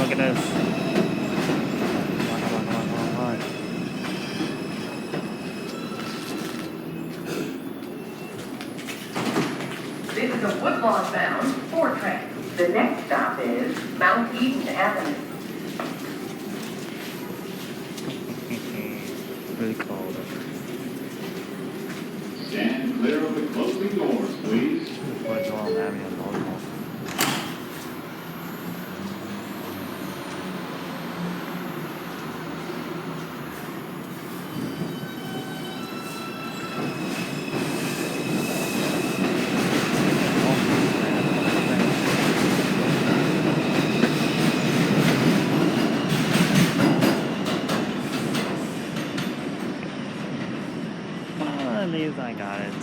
look at this. Come on. This is a Woodlawn-bound 4 train. The next stop is Mount Eden Avenue. Really cold. Stand clear of the closing doors, please. What's wrong, man? I'm volleyball. At least I got it.